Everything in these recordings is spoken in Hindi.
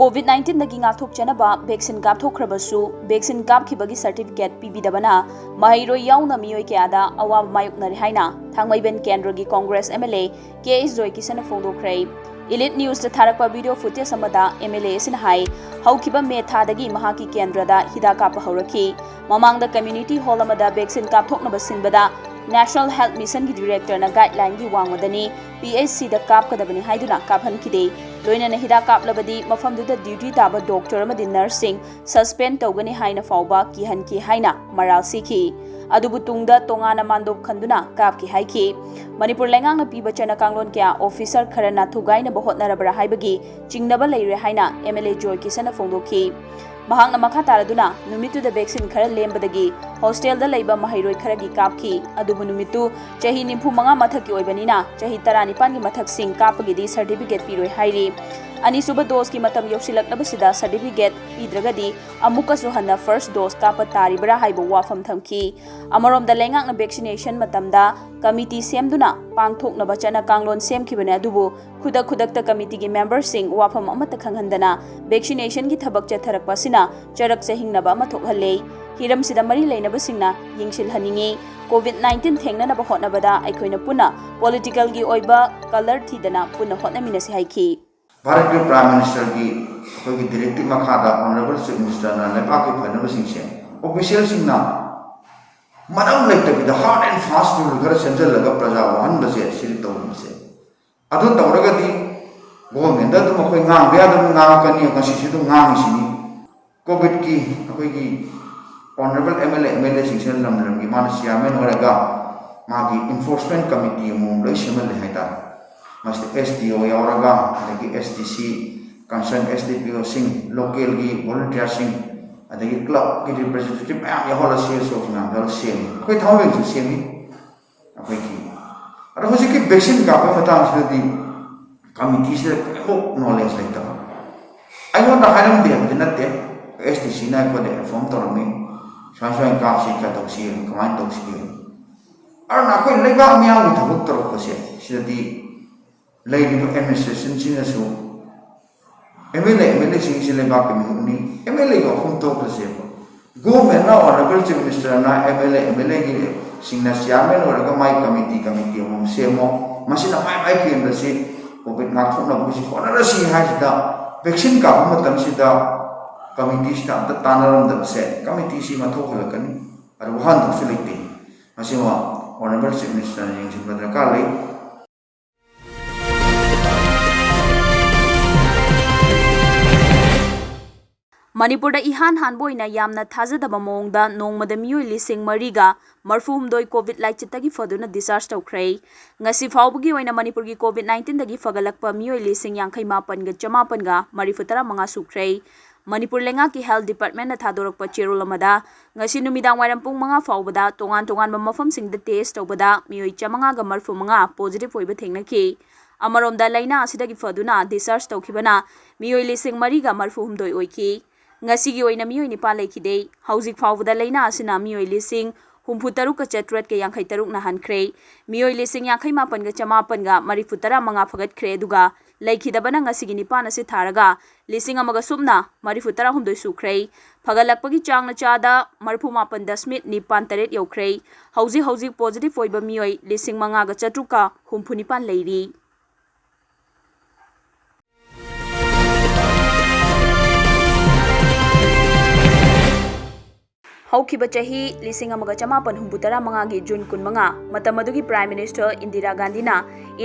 COVID-19 dagi ngathokchanaba vaccine kapthokrabasu vaccine kapkhibagi certificate pibidabana mahairoi yauna miyoi kyada awab mayuknari haina thangmaiben kendragi Congress MLA KS Joy Kisana phongdokhrei Elite News da tharakpa video footage amada MLA sin hai haukiba me thadagi mahaki kendrada hida kapa haurakhi mamangda community hall amada vaccine kapthoknaba sinbada National Health Mission ki director na guideline gi wangmadani PHC da kapkadabani haiduna kaphankide loina na hida kaplabadi mafamduda duty taba doctor amadi nursing suspend tawgani haina fawba kihanki haina maral sikhi adubu tungda tongana mandop khanduna kapki haiki Manipur lengang na piba chana kanglon kya officer kharana thugaina bahotnarabra haibagi chingnaba leire haina MLA Joy Kisana phongdokhi mahangna makha taraduna numitu da vaccine khara lembadagi hostel da leiba mahairoi kharagi kapki adubu numitu chahi nimpu manga mathaki oibanina chahi 19 gi mathak sing kapagi di certificate piroi hairi ani suba dose ki matam yoksilaknabasida certificate idragadi amukasu hanna first dose kapa taribra haibo wafam thamki amarom da lengang na vaccination matamda committee semduna pangthoknaba chana kanglon semkhibane adubu khudak ta committee gi members sing wafam amata khanghandana vaccination gi thabak chatharakpa sina charak chahingnaba amathok halle hiram sida mari leinaba singna yingsil haningi COVID-19 thengna na bahotnabada aikoina puna political gi oiba color thidana puna hotnaminasi haiki भारतीय प्राइम मिनिस्टर की कोई डायरेक्टिव मखादा ऑनरेबल चीफ मिनिस्टर ना लेपा के फनब सिंह ऑफिशियल सिंह ना मदम लेते बिद हार्ड एंड फास्ट रूल घर सेंट्रल लगा प्रजा वाहन बसे सिरि तौन से अदु तौरगदी गवर्नमेंट दा तुम कोई ngang बे अदम ngang कनी ngasi सिदु ngang सिनी कोविड की कोई की ऑनरेबल एमएलए सिंह से लमलम की मान चेयरमैन होरगा मागी इन्फोर्समेंट कमिटी मुम लै सेमल हैता Master SDO yauraga adagi SDC concern SDPO sing local gi volunteer sing adagi club gi representative ayam yahola share so na dal share koi thaweng su share ni apai ki ara hoji ki vaccine ka pa mata se di committee se mo knowledge lai ta ayo na haram de natte SDC na ko de form tor me swan ka si ka to si kamai to si ara na koi lega miya mi thabuk tor ko se di lady administration sinasu MLA sing leba kami MLA ko hum to ko se government na honorable chief minister na MLA gi singna chairman or ga mai committee hum se mo masina mai ki enda se covid na thona bu si honara si ha da vaccine ka matam si da committee sta ta tanaram da se committee si ma thokala kan ar wahan to se lekte masima honorable chief minister ni jin badra ka le Manipur da ihan hanboina yamna thajadaba mongda nongmada miyoi lising mariga marfumdoi covid lai chitagi faduna discharge tawkhrei ngasi fawbagi oina Manipur gi covid-19 dagi fagalakpa miyoi lising yangkhai mapan ga chamapan ga marifutara manga sukrei Manipur lenga ki health department na thadorakpa cherol amada ngasi numidang wairam pung manga fawbada tongan mafam sing da test tawbada miyoi chamanga ga marfu manga positive oiba thengnaki amaromda laina asidagi faduna discharge tawkhibana miyoi lising mariga marfumdoi oiki ngasigi oina miyoi nipa lekhide hauzik fawbada leina asina miyoi lising humfutaruk ka chatrat ke yangkhai taruk na hankhre miyoi lising yangkhai mapan ga chamapan ga marifutara manga phagat khre duga leikhidabana ngasigi nipa na se tharaga lising amaga sumna marifutara humdoi sukhre phagalakpagi changna chada marfu mapan dasmit nipan taret yaukhre hauzik positive oiba miyoi lising manga ga chatruka humfu nipan leiri Haukiba chahi lising amaga chamapan humbutara manga gi June 15 matam adugi Prime Minister Indira Gandhi na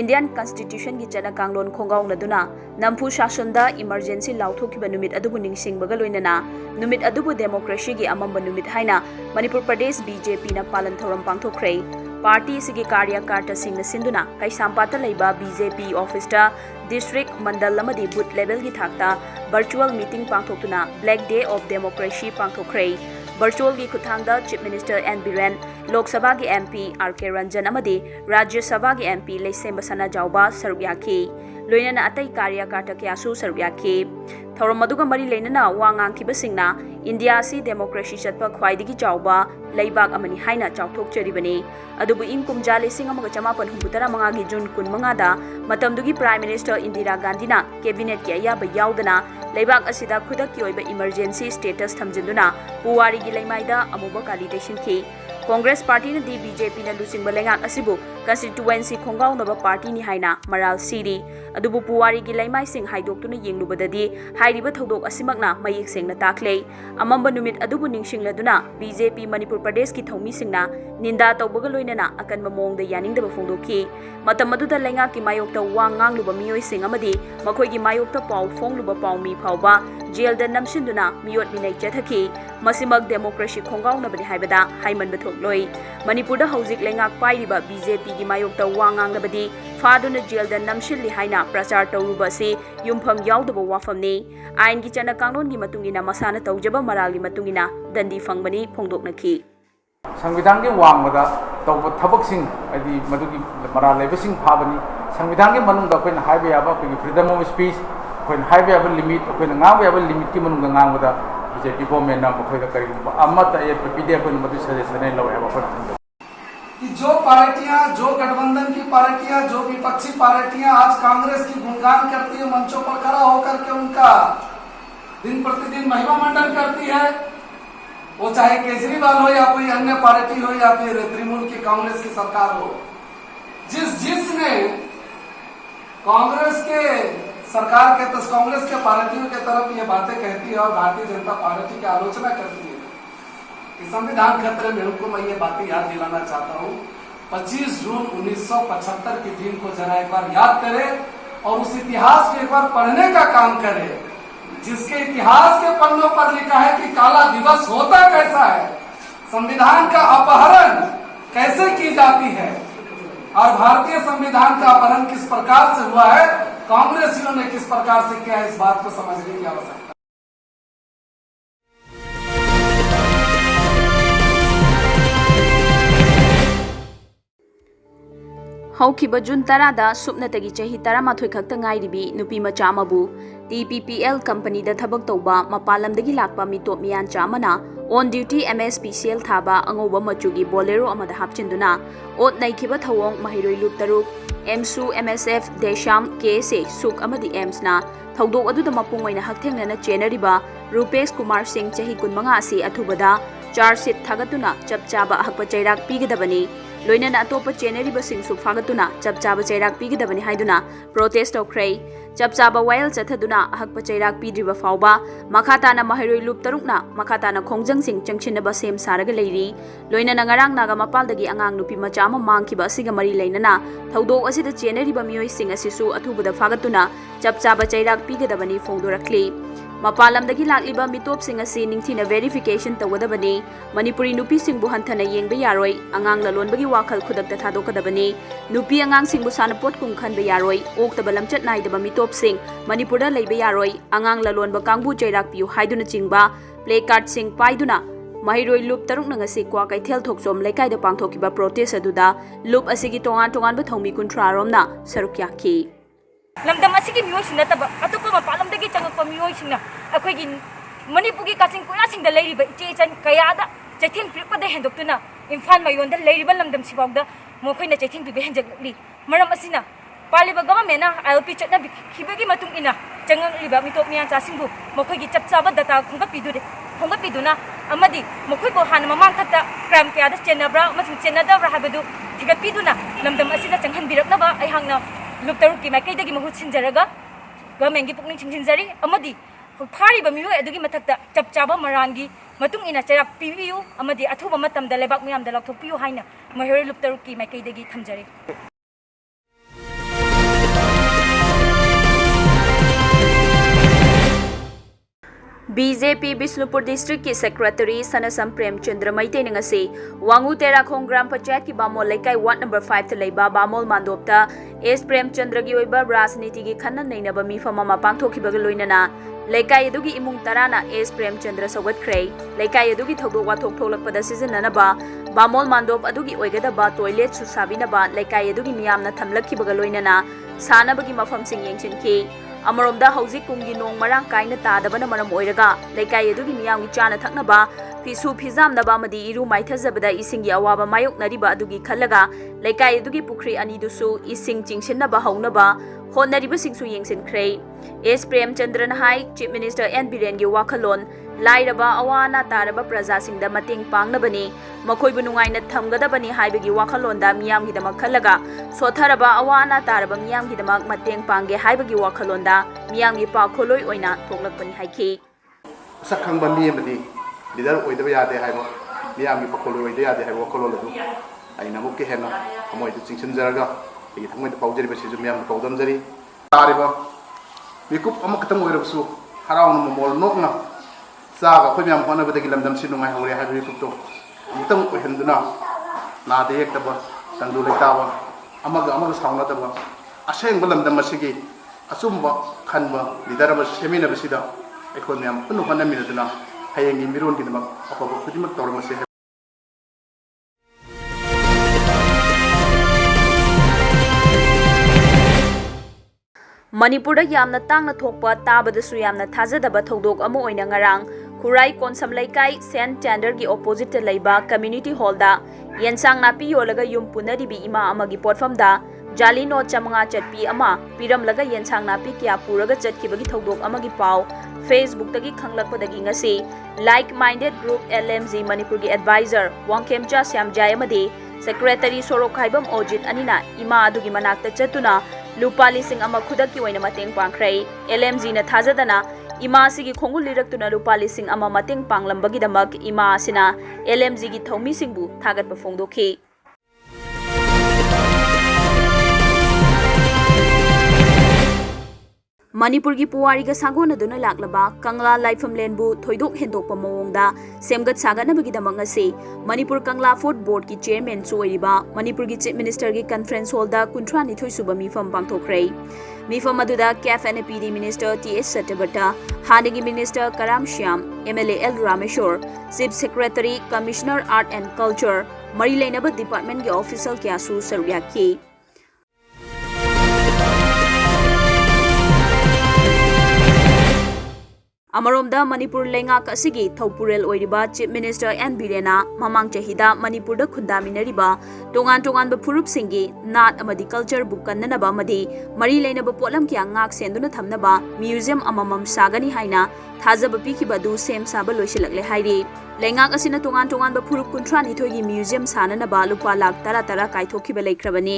Indian Constitution gi chana kanglon khongaung laduna nampu shasanda emergency lauthokiba numit adubu ningsingbaga loinana numit adubu democracy gi amamba numit haina Manipur Pradesh BJP na palan thoram pangthokhrei party sigi karyakarta singna sinduna kaisampata leiba BJP office ta district mandal amadi booth level gi thakta virtual meeting pangthokuna Black Day of Democracy pangthokhrei virtual gi kuthangda Chief Minister N Biren Lok Sabha gi MP RK Ranjan amadi Rajya Sabha gi MP Leisem Basana Jauba sarugyaki loinana atai karyakarta kyasu sarugyaki thorom maduga mari leinana wangang khibasingna India si democracy chatpa khwaidigi chawba leibak amani haina chawthok charibani adubu ing kumja lising amaga chamapan humbutara manga gi June 15 da matamdugi Prime Minister Indira Gandhi na cabinet ki ayaba yaudana लेबाक असिदा खुदक्की ओइबा इमरजेंसी स्टेटस थमजिंदुना पुवारीगी लेमाइदा अमुबा काली दैसिनखी कांग्रेस पार्टी ने बीजेपी ने लुचिंग लेंगाक असिबु कंस्टिट्युएंसी खोंगाउनबा पार्टी नि हाइना मराल सिरी अदुबु पुवारीगी लेमाइसिंग हाइदोक्तुना येंगलुबददी हाइरिबा थौदोक असिमकना मयेक सेंगना ताक्ले अमंबा नुमित अदुबु निंगसिंगलदुना बीजेपी मणिपुर प्रदेश की थौमीसिंगना निंदा तौबगा लोइनना अकनबा मोंगदा यानिंगदबा फोंदोखी मतम अदुदा लेंगाकी मायोक्ता वा nganglुबा मियोइसिंग अमदी मखोइगी मायोक्ता पाउ फोंगलुबा पाउमी फाउबा जेलदा नमसिंदुना मियोट मिनै चथखी मसिमक डेमोक्रेसी खोंगाउनबनि हाइबदा हाइमनबा थोकलोइ मणिपुरदा हौजिक लेंगाक पाइरिबा बीजेपी की मायोक्ता वा nganglबदी फादुना जेलदा नमसिल्लि हाइना प्रचार तौरुबा से युमफम याउदबा वाफमनि आइन की चना कानून की मतुंगिना मसाना तौजबा मराल की मतुंगिना दंडी फंगबनी फोंदोकनखी संविधान के वांगबदा तौब थबकसिंग अदि मदुगी मराल लेबसिंग फाबनी संविधान के मनुंग अखोइन हाइबे याबा अखोइगी फ्रीडम ऑफ स्पीच अखोइन हाइबे याबा लिमिट अखोइन ngang याबा लिमिट की मनुंग ngangbada बीजेपी गवर्नमेंट ना अखोइदा करिगुबा अमत ए पीडे अखोइन मदु सजेशन ने लवे याबा कि जो पार्टियां, जो गठबंधन की पार्टियां, जो विपक्षी पार्टियां आज कांग्रेस की गुणगान करती है, मंचों पर खड़ा होकर के उनका दिन प्रतिदिन महिमा मंडन करती है, वो चाहे केजरीवाल हो या कोई अन्य पार्टी हो या फिर तृणमूल की कांग्रेस की सरकार हो, जिसने कांग्रेस के सरकार के कांग्रेस के पार्टियों के तरफ ये बातें कहती है और भारतीय जनता पार्टी की आलोचना करती है कि संविधान खतरे में, उनको मैं ये बातें याद दिलाना चाहता हूँ। 25 जून 1975 के दिन को जरा एक बार याद करें और उस इतिहास को एक बार पढ़ने का काम करें, जिसके इतिहास के पन्नों पर लिखा है कि काला दिवस होता कैसा है, संविधान का अपहरण कैसे की जाती है और भारतीय संविधान का अपहरण किस प्रकार से हुआ है, कांग्रेसियों ने किस प्रकार से किया है, इस बात को समझने की आवश्यकता। हौखिबा जून 10 दा सुपनतगी चही 13 खक्ता ngairibi nupi macha amabu TPPL company da thabak tauba mapalamdagi lakpa mitop miyan chamana on duty MSPCL thaba angoba machugi bolero amada hapchinduna ot naikhiba thawong mahiroi lup taruk MSU MSF Desham KSA suk amadi EMS na thawdok aduda mapung oina hakthengnana chenariba Rupesh Kumar Singh chahi 15 asi athubada charge sheet thagatuna chapchaba hakpa chairak pigadabani लोइनना अतोप चेनरीब सिंगसु फागतुना चपचाब चैराक पीगदबनि हाइदुना प्रोटेस्ट तौख्रे चपचाब वायल चथदुना अहकप चैराक पीद्रिब फाउबा मखाताना महिरोइ लुप तरुकना मखाताना खोंजंग सिंग चंगछिनबा सेम सारगा लेरी लोइनना ngarang naga mapaldagi angang nupi macha ama mangkiba asiga mari leinana थौदोक असिदा चेनरीब मियोइ सिंग असिसु अथुबदा फागतुना चपचाब चैराक पीगदबनि फोंदोरखली मपालमदगी लाक्लिबा मितोप सिंग असि निंगथिना वेरिफिकेशन तवदबनी मणिपुरी नुपी सिंगबु हंथना येंगबे यारोय अंगांग ललोनबगी वाखल खुदकता थादोकदबनी नुपी अंगांग सिंगबु सानपोट कुम खनबे यारोय ओक्तबा लमचत नाइदबा मितोप सिंग मणिपुरदा लेबे यारोय अंगांग ललोनबा कांगबु चैराक पियु हाइदुना चिंगबा प्ले कार्ड सिंग पाइदुना महिरोइ लुप तरुक नंगसी क्वा कैथेल थोकसोम लेकाइदा पांगथोकिबा प्रोटेस्ट अदुदा लुप असिगी तोंगान तोंगानबा थौमी 18 रोमना सरुक याखी लमदम असिगी मियोइसिन नतबा अतोपा मपालमदगी चंगकपा मियोइसिन अखोइगी मणिपुरगी काचिंग कोयासिंग दा लेरिबा इचेचन कयादा चैथिंग पिरपदा हेंदोक्तुना इम्फाल मयोंदा लेरिबा लमदम सिबावदा मोखोइना चैथिंग पिबे हेंजगली मरम असिना पालिबा गवर्नमेंटना आईएलपी चटना खिबगी मतुंग इना चंगलिबा मितोप मियां चासिंगबु मोखोइगी चपचाबा डाटा खोंगपिदुना अमदी मोखोइबो हान ममांग खत्ता क्राइम कयादा चेनब्रा मसिंग चेनदब्रा हाबदु थिगपिदुना लमदम असिदा चंगहनबिरकनबा अयहांगना लुप तरुकी माइकैदगी महूत सिंजरगा गवर्नमेंट की पुकनिंग चिंजिनजरी अमदी फारिबा मियोय अदुगी मथक्ता चपचाबा मरानगी मतुंग इना चैराक पिबियु अमदी अथुबा मतमदा लेबाक मियामदा लौथोकपियु हाइना महिरोइ लुप तरुकी माइकैदगी थमजरी BJP Bishnupur District की Secretary Sanasam Premchandra Maitei ngasi Wangu Terakong Gram Panchayat की Bamol Lekai Ward number 5 ta leiba Bamol Mandopta S Premchandra gi oiba rajniti gi khanna neinaba mifam ama pangthokhibaga loinana Lekai adugi imung tarana S Premchandra Sawatkhre Lekai adugi thogdok wathok tholakpada sijananaba Bamol Mandop adugi oigadaba toilet su sabinaba Lekai adugi miyamna thamlakhibaga loinana sanabagi mafamsing yengchinki अमरोमदा हौजिक कुंगी नोंग मरांग कायना तादबना मरम ओइरगा लेकाय अदुगी मियामगी चाना थकनबा फिसु फिजामनबा मदि इरु माइथजबदा इसिंगी अवाबा मायोकनरिबा अदुगी खल्लगा लेकाय अदुगी पुखरी अनिदुसु इसिंग चिंगसिनबा हौनबा होनरिबसिंगसु येंगसिनख्रे एस प्रेमचंद्रन हाई चीफ मिनिस्टर एन बिरेनगी वाखलोन लाइरबा अवाना तारबा प्रजासिंगदा मतेंग पांगनबनी मखोइबु नुंगाइना थमगदबनी हाइबगी वाखलोनदा मियामगीदमक खल्लगा सोथरबा अवाना तारबा मियामगीदमक मतेंग पांगे हाइबगी वाखलोनदा मियामगी पाखोलोय ओइना थोकलकपनी हाइखी सखंगबा मियमदी लीडर ओइदबा यादे हाइबो मियामगी पाखोलोय ओइदे यादे हाइबो वाखलोलदु आइना मुक्के हेना अमोइदु चिंगसिनजरगा इ थंगोइद पाउजरिबसिजु मियाम पाउदमजरी तारिबा मिकुप अमखतम ओइरबसु हराउन मोल नोकना चागा अखोइ म्याम होनबदगी लमदम सि नुंगाइ हौरे हाइबु मिकुपतो अमुतंग ओइहन्दुना नादे हेक्तबा तंदु लेताबा अमग साउनदबा असेंग लमदम मसिगी अचुम्बा खनबा लीडर बा सेमिनबसिदा अखोइ म्याम पुनु होनमिनदुना हयेंगी मिरोनगिदमक अफबा खुदिमक तौरमसे मणिपुर यामना तांगना थोकपा ताबदसु यामना थाजदबा थौदोक अमो ओइना ngarang खुराई कोनसम लैकाई सेंट टेंडर की ऑपोजिट लेबा कम्युनिटी हॉलदा येंसांग नापी योलगा युम पुनरिबी इमा अमगी पोटफमदा जाली नोट चमंगा चटपी अमा पिरमलगा येंसांग नापी क्या पुरगा चटकिबगी थौदोक अमगी पाव फेसबुक तगी खंगलकपदगी ngasi like minded group LMG Manipur की एडवाइजर वांगखेमचा श्यामजाय अमदी सेक्रेटरी सोरोक खाइबम ओजित अनिना इमा अदुगी मनाक्ता चतुना लुपा लिसिंग अमा खुदकी ओइना मतेंग पांख्रै LMG ना थाजदना इमा सिगी खोंगुल लिरक्तुना लुपा लिसिंग अमा मतेंग पांगलंबगीदमक इमा सिना LMG की थौमी सिंगबु थागतपा फोंदोखी मणिपुर की पुवारी का सागोनदुना लाक्लबा कंगला लाइफम लेनबु थोइदोक हेंदोकपा मओंगदा सेमगत सागनबगीदमक ngasi Manipur Kangla food board की चेयरमैन सुओइबा मणिपुर की चीफ मिनिस्टर की कॉन्फ्रेंस हॉलदा 39 सुबा मीफम पांगथोखरै मीफम अदुदा CAF and PD minister TS Satyabhatta हानेगी minister Karam Shyam MLA L Rameshwar chief secretary commissioner art and culture मरी लेनब डिपार्टमेंट के ऑफिशियल क्यासु सरुयाकी अमरोमदा मणिपुर लेंगाक असिगी थौपुरेल ओइरिबा चीफ मिनिस्टर एन बिरेना ममांग चहिदा मणिपुरदा खुंदामिनरिबा तोंगान तोंगानबा फुरुपसिंगी नाट अमदी कल्चर बुक कन्ननबा अमदी मरी लेनबा पोलम क्या ngak सेंदुना थमनबा म्यूजियम अममम सागनी हाइना थाजब पिखिबदु सेम साबा लोइसिलकले हाइरि लेंगाक असिना तोंगान तोंगानबा फुरुप 39 की म्यूजियम साननबा लुपा लाख 13 काइथोखिबा लेख्रबनी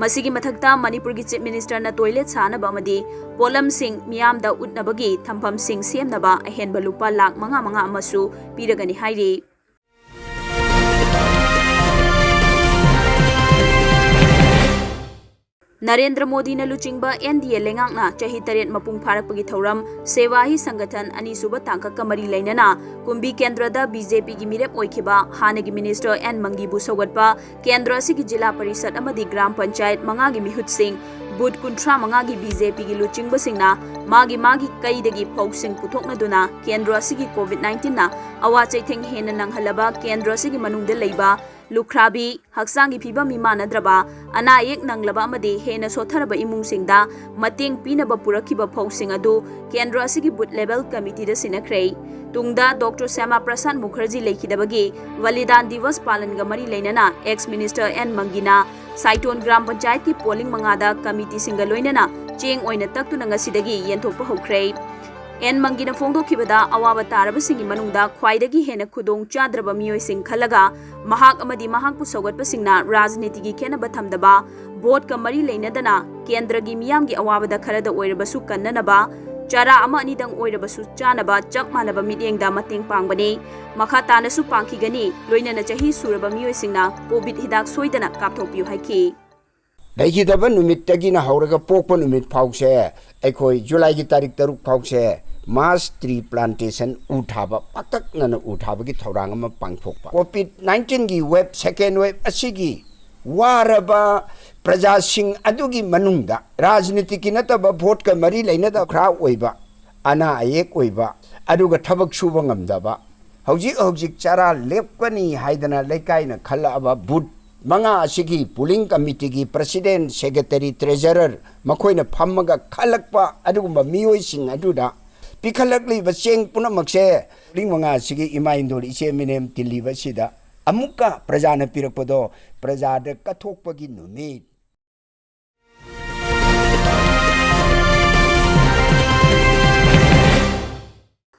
मसिगी मथक्ता मणिपुर की चीफ मिनिस्टर ना टॉयलेट सानबा अमदी पोलम सिंग मियामदा उटनबगी थमफम सिंग सेमनबा अहेनबा लुपा लाख 5 अमसु पिरगनी हाइरि नरेंद्र मोदी न लुचिंग NDA लेंगांगना चाही तरेट मपुंग फारकपगी थौरम सेवा ही संगठन अनीसुब तांकक कमरी लेनना कुंबी केंद्रदा BJP की मिरेप ओइखिबा हानेगी मिनिस्टर एन मंगीबु सौगटपा केंद्र असिगी जिला परिषद अमदी ग्राम पंचायत मंगागी मिहुत सिंह बुध 35 की BJP की लुचिंगबसिंगना मागी कईदगी फौसिंग पुथोकनदुना केंद्र असिगी COVID-19 ना अवा चैथेंग हेन नंगहलबा केंद्र असिगी मनुंगदे लेबा लुखराबी हक्सांगी फिबम इमानद्रबा अनायेक नंगलबा अमदी हेन सोथरबा इमुंगसिंगदा मतेंग पीनबा पुरखिबा फौसिंग अदु केंद्र असिगी बुथ लेवल कमिटी दा सिनख्रै तुंगदा डॉक्टर श्यामा प्रसाद मुखर्जी लेखिदबगी बलिदान दिवस पालन गा मरी लेनना एक्स मिनिस्टर एन मंगीना साइटोन ग्राम पंचायत की पोलिंग मंगादा कमिटी सिंगा लोइनना चेंग ओइना तक्तुना ngasiदगी येंथोकपा हौख्रै एन मंगीना फोंदोखिबदा अवाबा तारबसिंगी मनुंगदा ख्वाइदगी हेन खुदोंग चाद्रबा मियोइसिंग खलगा महाक अमदी महाकपु सौगटपसिंगना राजनीतिगी खेनबा थमदबा भोट का मरी लेनदना केंद्रगी मियामगी अवाबदा खरदा ओइरबसु कन्ननबा चारा अमा अनिदंग ओइरबसु चानबा चप मानबा मिटियंगदा मतेंग पांगबने मखा तानसु पांखिगनी लोइनना चाही सुरबा मियोइसिंगना कोविड हिदाक सोइदना कापथोपियु हाइखी दैखिदबा नुमित्तगिना हौरगा पोकपा नुमित फाउसे अखोई जुलाई की तारीख 3 फाउसे मास ट्री प्लांटेशन उठाबा पतकनन उठाबगी थौरांग पांगथोकपा COVID-19 की वेब सेकेंड वेब असिगी वारबा प्रजासिंग अदुगी मनुंगदा राजनीति की नतबा भोट का मरी लेनदा खरा ओइबा अना अयेक ओइबा अदुगा थबक सुबा ngamdaba हौजिक चारा लेपकनी हाइदना लेकाइना खल्लाबा बुट मंगा असिगी पुलिंग कमिटी की प्रेसिडेंट सेक्रेटरी ट्रेजरर मखोइना फम्मगा खलकपा अदुगुम्बा मियोइसिंग अदुदा पिखलकलिबा चेंग पुनमक्से लिंग मंगा असिगी इमा इंदोल इचे मिनेम तिल्लिबा सिदा अमुक्का प्रजाना पिरकपदो प्रजादा कथोकपगी नुमित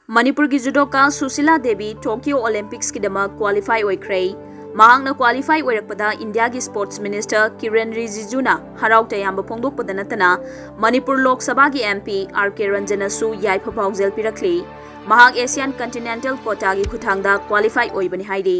मणिपुर की judoka Sushila Devi Tokyo Olympics की क्वालिफाई होइख्रे महांगना क्वालिफाई होइरकपदा इंडिया की स्पोर्ट्स मिनिस्टर किरेन रिजिजुना हराउ तयाम्ब फोंदोकपदा नतना मणिपुर लोक सभा की एमपी आर.के. रंजनसु याइफा पाउजेल पिरखली महांग एशियन कंटिनेंटल कोटा की खुथांगदा क्वालिफाई होइबनि हाइरी